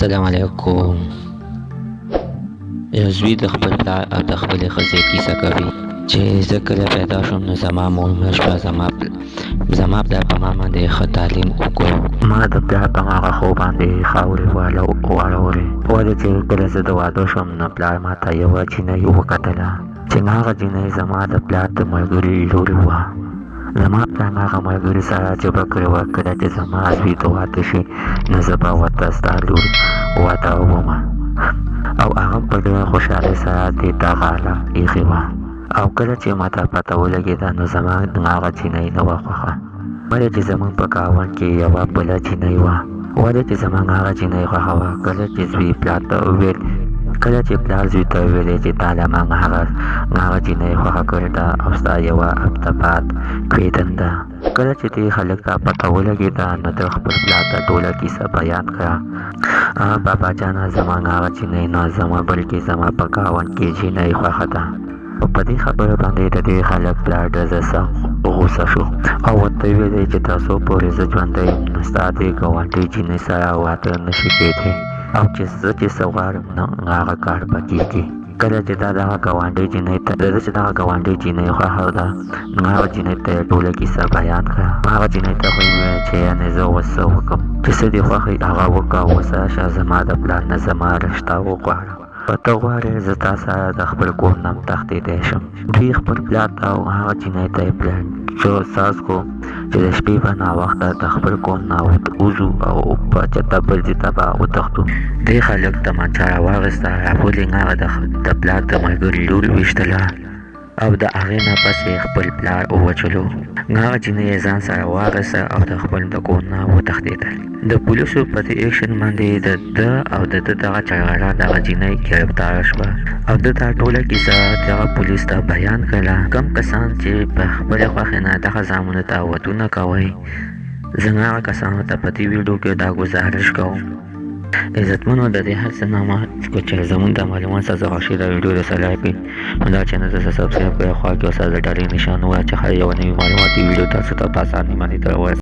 السلام علیکم. یو زوی د خپل پلار او د خپلې ښځې کیسه کوي چې زه کله پیدا شوم نو زما مور مړه شوه. زما پلار په ما باندې ښه تعلیم وکړ. ما د پلار په هغه خوب باندې خاورې واړولې. ولې چې کله زه د واده شوم نو پلار ما ته یوه جینۍ وکتله چې هغه جینۍ زما د پلار د ملګري لور وه. زما پلار هغه ملګري سره جبه کړې وه کله چې زما زوی د واده شي نو زه به ورته ستا لور واده وم، او هغه په ډېره خوشحالۍ سره دې ته غاړه ایښې وه. او کله چې ماته پته ولګېده نو زما هغه جینۍ نه وه خوښه، ولې چې زموږ په ګاونډ کې یوه بله جینۍ وه. ولې چې زموږ هغه جینۍ خوښه وه. کله چې پلار زوی ته وویلې چې تا له موږ هغه جینۍ خوښه کړې ده او ستا یوه هفته بعد کویدن ده. کله چې دې هلک ته پته ولګېده نو د خپل پلار ته ټوله کیسه بیان کړه. بابا جانه زموږ هغه جینۍ نه زما بلکې زما په ګاونډ کې جینۍ خوښه ده. او په دې خبره باندې د دې هلک پلار ډېر سخت غوسه شو او ورته ویلې چې تر څو پورې زه ژوندی یم نو ستا د ګاونډۍ جینۍ سره واده نشي کېدی، او چې زه چې څه غواړم نو هغه کار به کېږي. کله چې دا دغه ګاونډۍ جینۍ خوښه ده نو هغه جینۍ ته یې ټوله کیسه بیان کړه. هغه جینۍ ته خو یې وویل چې یعنې زه اوس څه وکړم، چې څه دې خوښوي هغه وکړه، اوس راشه زما د پلار نه زما رشته وغواړه. که ته غواړې زه تا سره د خپل کور نه تښتېدی شم. دوی خپل پلار ته او هغه جینۍ ته یې پلان ساز کړو چې د شپې به ناوخته د خپل کور نه وځو او په چته بل ځای ته به وتښتو. دې هلک تمانچه راواخیسته، راپولې هغه د پلار د ملګري لور ویشتله او د هغې نه پس یې خپل پلار ووچلو. هغه جینۍ یې ځان سره واخیسته او د خپل د کور نه وتښتېدل. د پولیسو په دې ایکشن باندې د ده او د ده دغه چغاله دغه جینۍ ګرفتاره شوه او ده ته ټوله کیسه دغه پولیس ته بیان کړله. کم کسان چې په خپلې خوښې نه دغه زامنو ته ودونه کوئ، زه هغه کسانو ته په دې ویډیو کې دا ګزارش کوم. عزتمنو د دې هر څه نه مخکې چې زموږ د معلومات څخه خوښي دا ویډیو د سلای کړئ نو دا چینل ته سبسکرایب کړئ، خوا کې ورسره د ډالۍ نشان ووایه چې ښایي یوه نوې معلوماتي ویډیو تاسو ته په اسانۍ باندې در ورسوي.